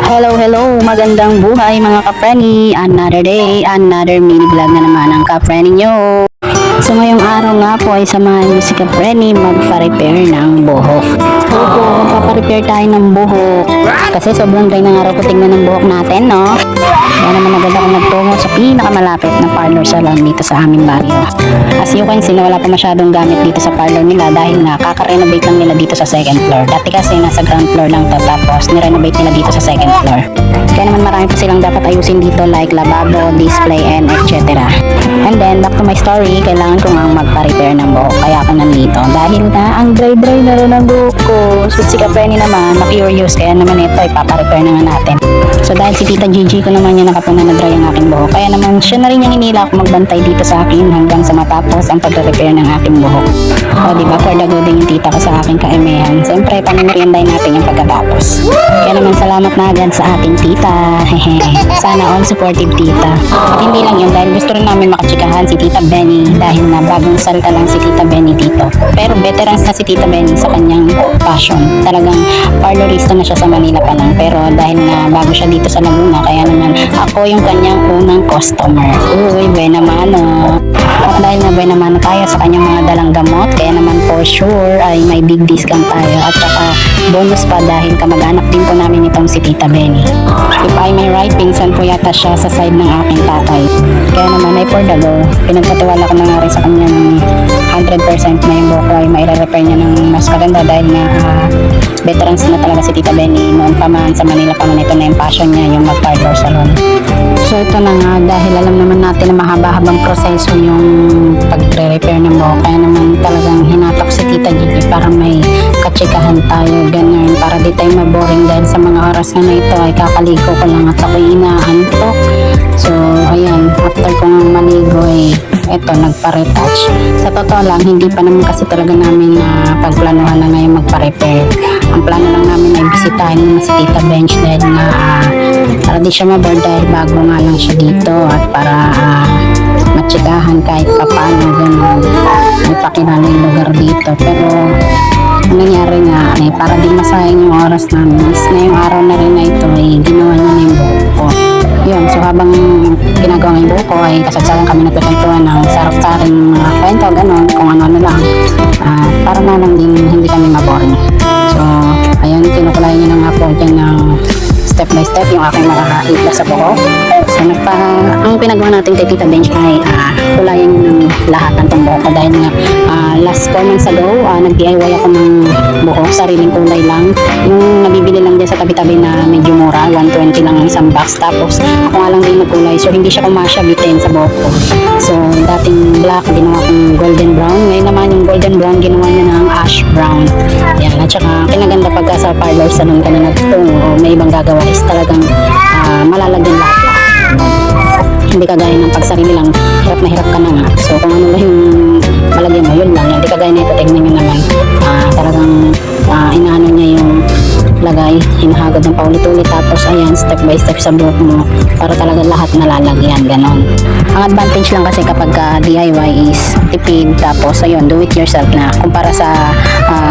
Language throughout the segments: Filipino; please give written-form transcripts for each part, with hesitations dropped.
Hello, magandang buhay mga ka-Frenny. Another day, another mini vlog na naman ang ka-Frenny nyo. So ngayong araw nga po ay samahan nyo si ka-Frenny magpa-repair ng buhok. Opo, magpa-repair tayo ng buhok. Kasi sobrang dry ng araw ko tingnan ng buhok natin, no? Kaya naman agad ako nagtungo sa pinakamalapit na parlor salon dito sa aming baryo. As you can see, wala pa masyadong gamit dito sa parlor nila dahil nga kaka-renovate lang nila dito sa second floor. Dati kasi nasa ground floor lang to, tapos nirenovate nila dito sa second floor. Kaya naman marami pa silang dapat ayusin dito like lababo, display, and etc. And then back to my story, kailangan ko nga magpa-repair ng buhok. Kaya ako nandito dahil na ang dry-dry na rin ang buhok ko. So si Kaprenny naman, na-curious, kaya naman ito ipapa-repair na nga natin. So dahil si Tita Gigi ko naman yung nakapuna na dry ang aking buhok, kaya naman siya na rin yung inila ako magbantay dito sa akin hanggang sa matapos ang pag-repair ng aking buhok. O diba, for the good yung tita ko sa aking kaemehan. Siyempre, pamimerienday natin yung pagkatapos. Kaya naman salamat na agad sa ating tita. Sana all supportive tita. At hindi lang yun, dahil gusto rin namin makachikahan si Tita Benny dahil na bagong salta lang si Tita Benny dito. Pero veterans na si Tita Benny sa kanyang passion. Talagang parlorista na siya sa Manila pa lang. Pero dahil na bago siya dito sa Laguna, kaya naman ako yung kanyang unang customer. Uy, buena mano. At dahil na buena mano tayo sa kanyang mga dalang gamot, kaya naman for sure ay may big discount tayo. At saka bonus pa dahil kamag-anak din po namin itong si Tita Benny. If I may right, pinsan po yata siya sa side ng aking tatay. Kaya naman ay for the go, pinagpatiwala ko na nga rin sa kanya ng 100% na yung buhok ko ay maire-repair niya ng mas maganda dahil nga veterans na talaga si Tita Benny. Noon pa man sa Manila pa man, ito na yung passion niya, yung mag-parlor salon. So ito na nga, dahil alam naman natin na mahaba-habang proseso yung pagre-repair ng buhok, kaya naman talagang hinatak si Tita Gigi para may katsikahan tayo, ganun, para di tayo maboring dahil sa mga oras na ito ay kakaligo ko lang at ako'y inaantok. So ayan, after kong maligo ay eto, nagpa-retouch. Sa totoo lang, hindi pa naman kasi talaga namin pagplanuhan na ngayon magpa-repair. Ang plano lang namin ay bisitahin naman si Tita Bench dahil nga para di siya maboard dahil bago nga lang siya dito at para matsikahan kahit papano ganun. May pakilala yung lugar dito. Pero ang nangyari nga ay para di masayang yung oras namin is ngayong araw na rin na ito ay ginawa niya na yung buhok ko. Yun, so habang ginagawa ng buhok ko ay kasagsagan kami nagkwentuhan ng sarap-saring mga kwento, gano'n, kung ano-ano lang. Para na lang din hindi kami maboring. So, ayun, kinukulay niya na nga po dyan ng step by step yung aking makakahigla sa buhok. So, ang pinagawa natin kay Tita Bench ay kulayan niya ng lahat ng itong buhok ko dahil nga last 4 months ago, nag-DIY ako ng buhok, sariling kulay lang. Yung nabibili lang dyan sa tabi-tabi na medyo mura, 120 lang ang isang box. Tapos, ako nga lang din nagkulay. So, hindi siya kumasya bitin sa buhok ko. So, dating black, ginawa kong golden brown. Ngayon naman yung golden brown, ginawa niya ng ash brown. Yan. At saka, kinaganda pagka sa parlor salon ka na nagtungo, may ibang gagawa is talagang malalagyan lahat. Hindi kagaya ng pagsarili lang, hirap na hirap ka na nga. So kung ano lang yung malagyan mo, yun lang. Hindi kagaya na ito, tignan nyo naman. Talagang inaano niya yung lagay, hinahagod ng paulit-ulit, tapos ayan, step by step sa buhok mo para talaga lahat nalalagyan, ganon. Ang advantage lang kasi kapag DIY is tipid, tapos ayun, do it yourself na kumpara sa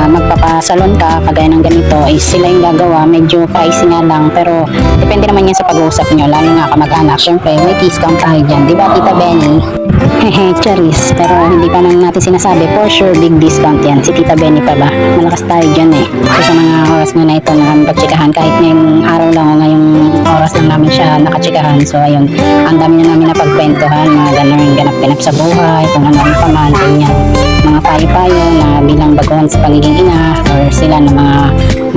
magpapasalon ka, kagaya ng ganito is sila yung gagawa, medyo pricey nga lang, pero depende naman yan sa pag-uusap nyo, lalo nga kamag-anak, syempre may discount tayo dyan, di ba Tita Benny? Hehe, charis, pero hindi pa naman natin sinasabi, for sure big discount yan, si Tita Benny pa ba, malakas tayo dyan eh. So sa mga oras nga na ito na pagtsikahan, kahit ngayong araw lang o ngayong oras lang namin siya nakatsikahan, so ayun, ang dami na namin na pagkwentuhan, mga ganun, ganap-ganap sa buhay, kung ano-ano pa man, ganyan, mga payo-payo na bilang baguhan sa pagiging ina or sila na mga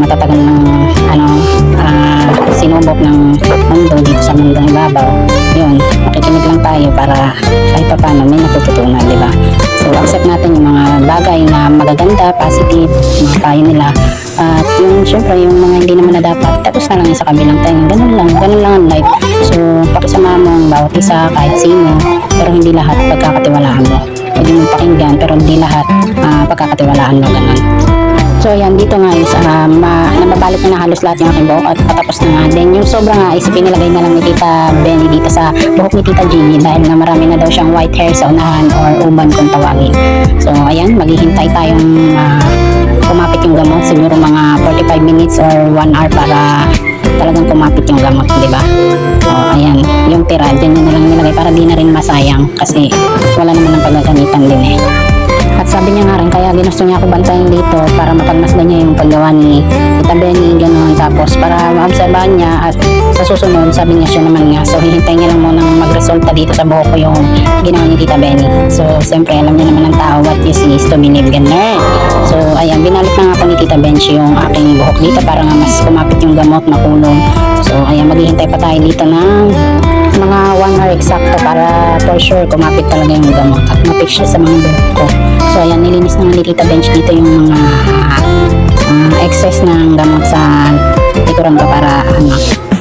matatagal ng sinubok ng mundo dito sa mundong ibabaw. Yun, makikinig lang tayo para kahit pa paano may natututunan, di ba? So accept natin yung mga bagay na magaganda, positive, mga payo nila. At yung syempre yung mga hindi naman na dapat, tapos na lang yung sa kabilang tayo. Ganun lang ang life. So pakisama mo ang bawat isa kahit sino, pero hindi lahat pagkakatiwalaan mo. Pwede mong pakinggan pero hindi lahat pagkakatiwalaan mo, ganun. So yan, dito nga is nababalot na halos lahat yung aking buhok at patapos na nga. Then yung sobra nga is pinilagay na lang ni Tita Benny dito sa buhok ni Tita Gigi dahil na marami na daw siyang white hair sa unahan or uban kung tawagin. So ayan, maghihintay tayong kumapit yung gamot, siguro mga 45 minutes or 1 hour para talagang kumapit yung gamot, di ba? So, ayan, yung tira, dyan na lang nilagay para di na rin masayang kasi wala naman ng pagkakanitan din eh. At sabi niya nga rin, kaya ginusto niya ako bantayan dito para mapagmasdan niya yung paggawa ni Tita Benny, gano'n. Tapos para maobserbahan niya at sa susunod, sabi niya siya naman nga. So hihintayin niya lang muna magresulta dito sa buhok ko yung ginawa ni Tita Benny. So siyempre alam niya naman ang tao, what you see is to believe, gano'n. So ayan, binalik na nga po ni Tita Bench yung aking buhok dito para nga mas kumapit yung gamot, makulong. So ayan, maghihintay pa tayo dito ng mga 1 hour eksakto para for sure kumapit talaga yung gamot at mapix siya sa mga buhok ko. So ayan, nilinis na ni Tita Bench dito yung mga excess ng gamot sa likuran ko para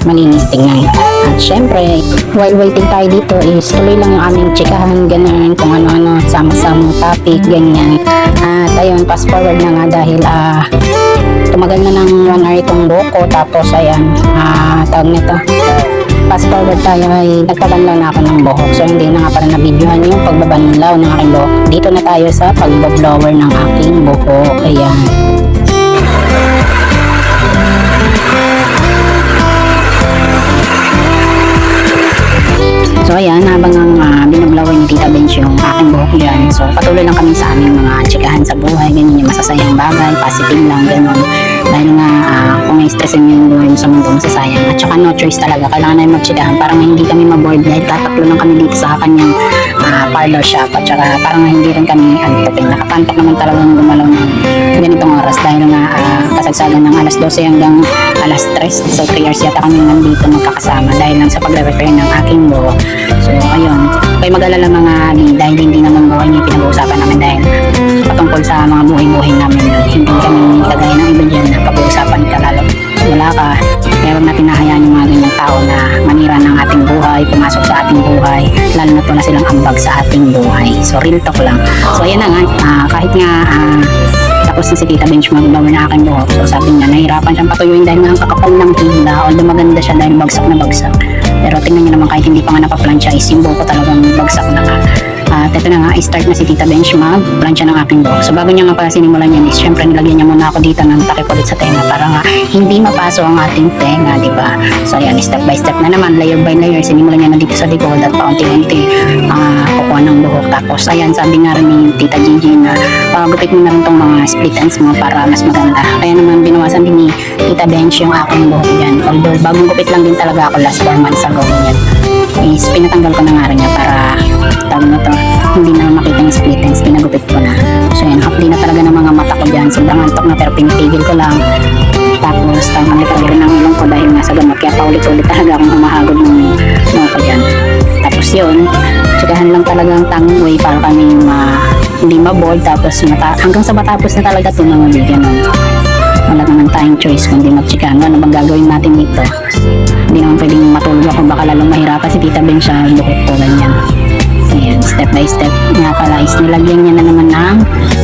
malinis tingnan. At syempre, while waiting tayo dito is tuloy lang yung aming chikahan, ganun, kung ano-ano, sama-sama topic, ganyan. At ayun, fast forward na nga dahil tumagal na ng 1 hour itong buhok ko. Tapos ayan, tawag nito, fast forward tayo ay nagpabanlaw na ako ng buhok. So hindi na nga pala na-videohan yung pagbabanlaw ng aking buhok. Dito na tayo sa pagbablower ng aking buhok. Ayan. So ayan, habang ang binablower ni Tita Bench yung aking buhok yan. So patuloy lang kami sa aming mga chikahan sa buhay, ganyan yung masasayang bagay, positive lang, ganun. Dahil nga kung may stressin yung buhay mo sa mundo, masasayang. At saka no choice talaga, kailangan na yung magchikahan para hindi kami maboard dahil tataklo lang kami dito sa kanyang parlor shop. At saka parang hindi rin kami antukin. Nakapantok naman talagang gumalaw ng ganitong oras dahil nga kasagsagan ng alas 12 hanggang alas 3. So 3 hours yata kami nandito magkakasama dahil lang sa pagre-repair ng aking buhok. So ayun, kayo mag-alala mga dahil hindi naman buhay niya pinag-uusapan namin dahil patungkol sa mga buhay-buhay namin. Hindi kami kagaya ng iba dyan na pag-uusapan ka lalo wala ka. Pero natin nahayaan yung mga ganyang tao na manira ng ating buhay, pumasok sa ating buhay, lalo na po na silang ambag sa ating buhay. So real talk lang. So ayan na nga, kahit nga tapos na si Tita Bench mag-blower na aking buhok. So sabi niya, nahirapan siyang patuyuin dahil nga ang kakapal ng hila. Although maganda siya dahil bagsak na bagsak. Pero tingnan niyo naman kahit hindi pa nga napaplansya is yung buhok ko talagang bagsak na nga. At ito na nga, start na si Tita Bench mag-plansya ng aking buhok. So bago niya nga pala sinimulan yan is syempre nilagyan niya muna ako dito ng takip ulit sa tenga para nga hindi mapaso ang ating tenga, di ba? So ayan, step by step na naman, layer by layer, sinimulan niya na dito sa likod at paunti-unti kukuha ng buhok. Tapos ayan, sabi nga rin ni Tita Gigi na gupit mo na rin tong mga split ends mo para mas maganda. Kaya naman binawasan din ni Tita Bench yung aking buhok yan. Although bagong gupit lang din talaga ako last 4 months ago yan. Is pinatanggal ko na nga rin niya para tawag na to, hindi na makita yung split ends, pinagupit ko na. So yan, hapdi na talaga ng mga mata ko dyan, sobrang antok na pero pinitigil ko lang. Tapos tawag na talaga ng ilong ko dahil nga sa gamot, kaya paulit-ulit talaga akong humahagod ng mga ko dyan. Tapos yun, tsikahan lang talaga ang tanging way para kami hindi ma-board. Tapos hanggang sa matapos na talaga ito mga bigyan nun. Wala naman tayong choice kundi magtsikahan. Ano bang gagawin natin dito? Hindi naman pwedeng matulog ako, baka lalong mahirapan si Tita Ben sa buhok ko, ganyan. Ayan, step by step nga pala is nilagyan niya na naman ng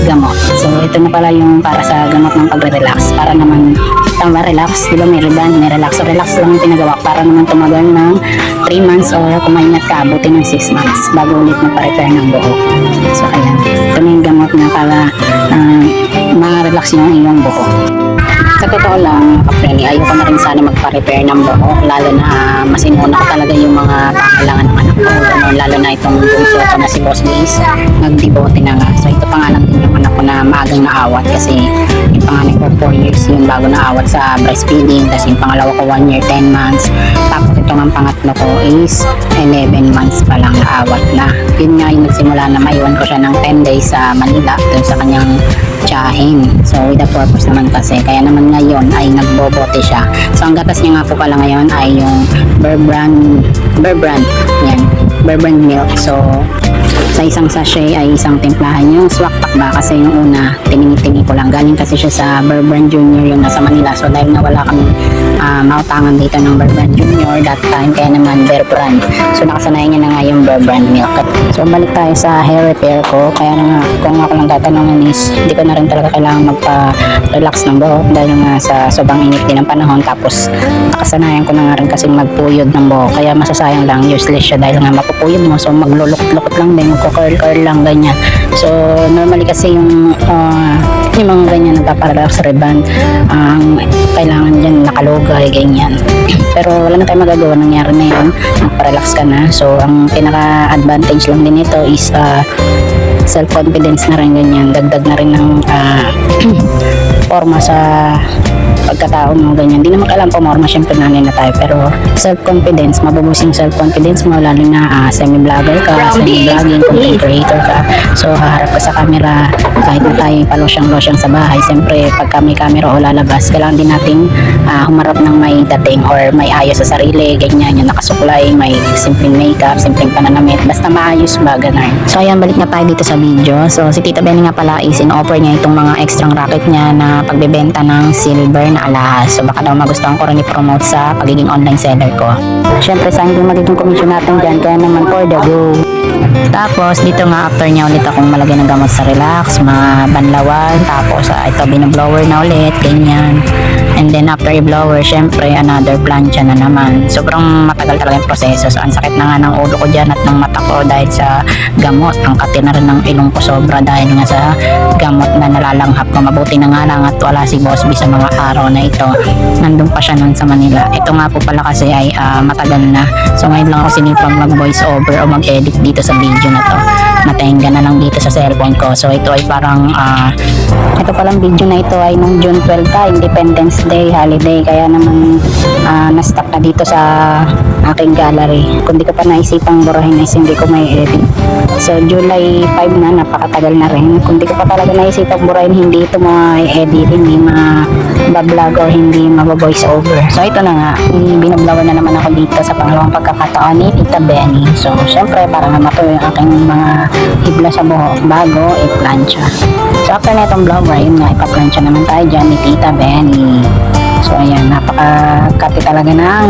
gamot. So ito na pala yung para sa gamot ng pagre-relax, para naman tama relax, di ba may riban, may relax. So relax lang yung pinagawa para naman tumagal ng 3 months o kumaingat ka, abutin ng 6 months bago ulit magpa-repair ng buhok. So ayan, ito na yung gamot na para ma-relax yung iyong buhok. Sa totoo lang, kapre, ayoko na rin sana magpa-repair ng buhok, lalo na masinuna ko talaga yung mga pangailangan ng anak ko, lalo na itong bunso ko na si Boss Liz, nagdibote na nga. So ito pa nga lang din yung anak ko na maagang naawat kasi yung panganay ko 4 years yun bago naawat sa breastfeeding, tapos yung pangalawa ko 1 year 10 months, tapos itong ang pangatlo ko is 11 months pa lang naawat na. Yun nga yung nagsimula na maiwan ko siya ng 10 days sa Manila dun sa kanyang tiyahin. So with the purpose naman kasi, kaya naman ngayon ay nagbobote siya. So ang gatas niya nga po pala ngayon ay yung Bear Brand yan, Bear Brand milk. So sa isang sachet ay isang timplahan yung swak takba kasi yung una tiningi-tingi ko lang, galing kasi siya sa Bear Brand Junior yung nasa Manila. So dahil na wala kami mautangan dito ng Bear Brand Junior that time, kaya naman Bear Brand. So nakasanayan niya na nga yung Bear Brand milk. So balik tayo sa hair repair ko, kaya na nga kung ako lang tatanungin is hindi ko na rin talaga kailangan magpa-relax ng buhok dahil nga sa sobrang init din ng panahon. Tapos nakasanayan ko na nga rin kasi magpuyod ng buhok, kaya masasayang lang, useless siya dahil nga mapupuyod mo. So maglulukot-lukot lang din, nagko-curl lang ganyan. So normally kasi yung mga ganyan nagpaparelax reband, ang kailangan dyan nakalugay ganyan. Pero wala na tayong magagawa, nangyari na yun, nagparelax ka na. So ang pinaka-advantage lang din ito is self-confidence na rin ganyan, dagdag na rin ng forma sa pagkatao mo ganyan. Di naman kailangan pumorma, syempre nanay na tayo, pero self-confidence, mabubus yung self-confidence mo lalo na semi-vlogger ka, semi-vlogging, content creator ka. So haharap ka sa camera, kahit na tayo palosyang-losyang sa bahay, syempre pagka may camera o lalabas, kailangan din natin humarap ng may dating or may ayos sa sarili, ganyan, yung nakasuklay, may simpleng makeup, simpleng pananamit, basta maayos ba, ganun. So ayan, balik na tayo dito sa video. So si Tita Benny nga pala is in-offer niya itong mga extra racket niya na pagbebenta ng silver na alahas. So baka daw magustuhan ko rin i-promote sa pagiging online seller ko. Syempre sa hindi magiging commission natin dyan, kaya naman for the go. Tapos dito nga after niya ulit akong malagay ng gamot sa relax, mabanlawan, tapos ito binoblower na ulit, ganyan. And then after i-blower, syempre another plancha na naman. Sobrang matagal talaga yung proseso. So ang sakit na nga ng ulo ko dyan at ng mata ko dahil sa gamot. Ang kati na rin ng ilong ko sobra dahil nga sa gamot na nalalanghap ko. Mabuti na nga lang at wala si Boss B sa mga araw na ito. Nandun pa siya nun sa Manila. Ito nga po pala kasi ay matagal na. So ngayon lang ako sinipang mag voice over o mag-edit dito sa video na to. Natenga na lang dito sa cellphone ko. So ito ay parang ito palang video na ito ay nung June 12 ka, Independence Day, holiday. Kaya naman na-stuck na dito sa aking gallery. Kung di ko pa naisipang burahin is hindi ko may edit. So July 5 na, napakatagal na rin. Kung di ko pa talaga naisipang burahin, hindi ito ma-edit, hindi ma-vlog or hindi ma-voice over. So ito na nga, binablawan na naman ako dito sa pangalawang pagkakataon ni Tita Benny. So syempre para nga matuloy yung aking mga hibla sa buhok bago i-plancha. So after na itong blower, yun nga, ipa-plancha naman tayo dyan ni Tita Benny. So ayan, napaka-kati talaga ng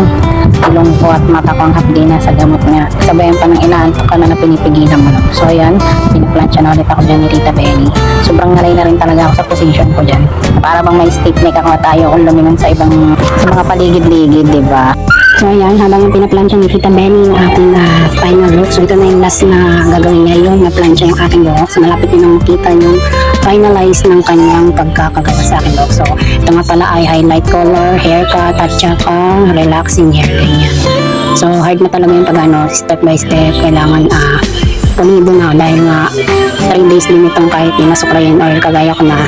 ilong ko at mata ko ang hapdi na sa gamot nga. Sabayan pa ng inaantok ka na pinipigilan mo. So ayan, pinaplansya na ulit ako dyan ni Tita Benny. Sobrang nalay na rin talaga ako sa position ko dyan. Para bang may stick neck ako tayo kung lumingon sa mga paligid-ligid, diba? So ayan, habang pinaplansya ni Tita Benny yung aking final look. So ito na yung last na gagawin niya, yung na-plansya yung aking buhok. So malapit nyo nang makita yung finalize ng kanyang pagkakagawa sa aking buhok. So ito nga pala ay highlight color, haircut, at saka relaxing hair, ganyan. So hard na talaga yung pag step by step. Kailangan pumido na dahil nga 3 days din itong kahit di masuklayin or kagaya ko na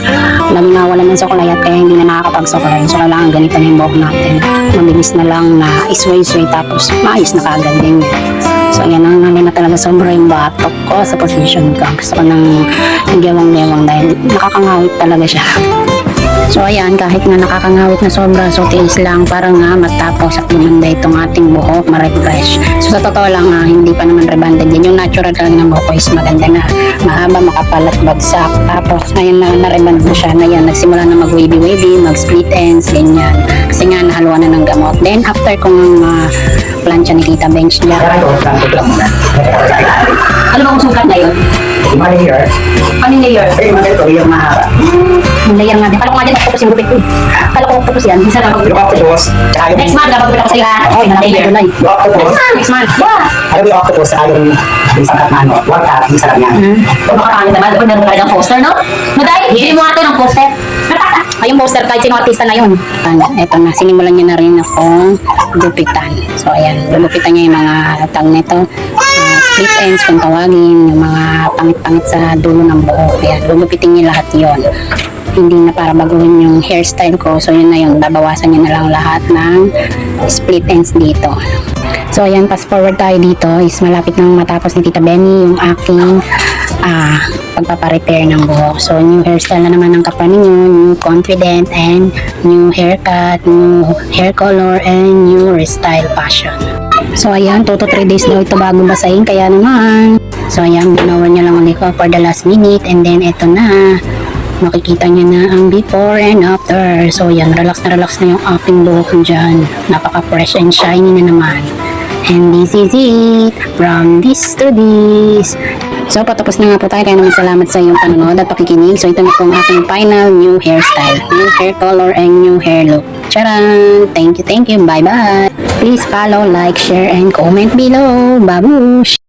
lagi nga wala ng suklay at kaya hindi na nakakapagsuklay. So kailangan ganito na yung buhok natin. Mabilis na lang na isway-sway tapos maayos na kagad din. So ayan, nangangalay na talaga sobra yung batok ko sa position ko. Gusto ko ng gewang-gewang dahil nakakangawit talaga siya. So ayan, kahit nga nakakangawit na sobra, so tiis lang para nga matapos at lumanda itong ating buhok, ma-refresh. So sa totoo lang, hindi pa naman rebanded yan. Yung natural talaga ng buhok ko is maganda na mahaba, makapal at bagsak. Tapos ngayon na reband na siya, na yan, nagsimula na mag-wavy-wavy, mag-split ends, ganyan. Kasi nga nahaluan na ng gamot. Then after kong plancha ni Tita Bench niya. Ano bang sukat na yun? Money here. Anong layer? Eh, ito yung mahaba. Yung layer nga din. Kala ko nga din octopus yung gupit ko. Kala ko octopus yan. Minsan lang Yung octopus, tsaka yung... next month, dapat gupit ako sa'yo ha. Okay, layer. Yung octopus, Next month. Wow! alam mo yung octopus, saka yung isang katmano, one cut, yung sarap niya. Kung makarami naman, dapat meron talagang poster, no? Maday, hindi mo natin ang poster. Ay, yung poster kahit sino artista na yun. Eto na, sinimulan niya na rin akong gupitan. So, ayan, gugupitan niya yung mga tag nito. Split ends kung tawagin, yung mga pangit-pangit sa dulo ng buhok. Ayan, gugupitin niya lahat yon. Hindi na para baguhin yung hairstyle ko. So, yun na yun. Babawasan niya na lang lahat ng split ends dito. So, ayan, fast forward tayo dito is malapit nang matapos ni Tita Benny yung aking pagpaparepair ng buhok. So, new hairstyle na naman ng kapwa ninyo, new confident and new haircut, new hair color, and new restyle fashion. So, ayan, 2 to 3 days daw ito bago basahin, kaya naman. So, ayan, binawa niya lang ulit ko for the last minute, and then ito na. Makikita niyo na ang before and after. So, ayan, relax na yung aking buhok dyan. Napaka-fresh and shiny na naman. And this is it, from this to this. So, patapos na nga po tayo. Kaya naman salamat sa iyong panonood at pakikinig. So, ito na po ang aking final new hairstyle, new hair color, and new hair look. Charan! Thank you, thank you. Bye-bye. Please follow, like, share, and comment below. Babush!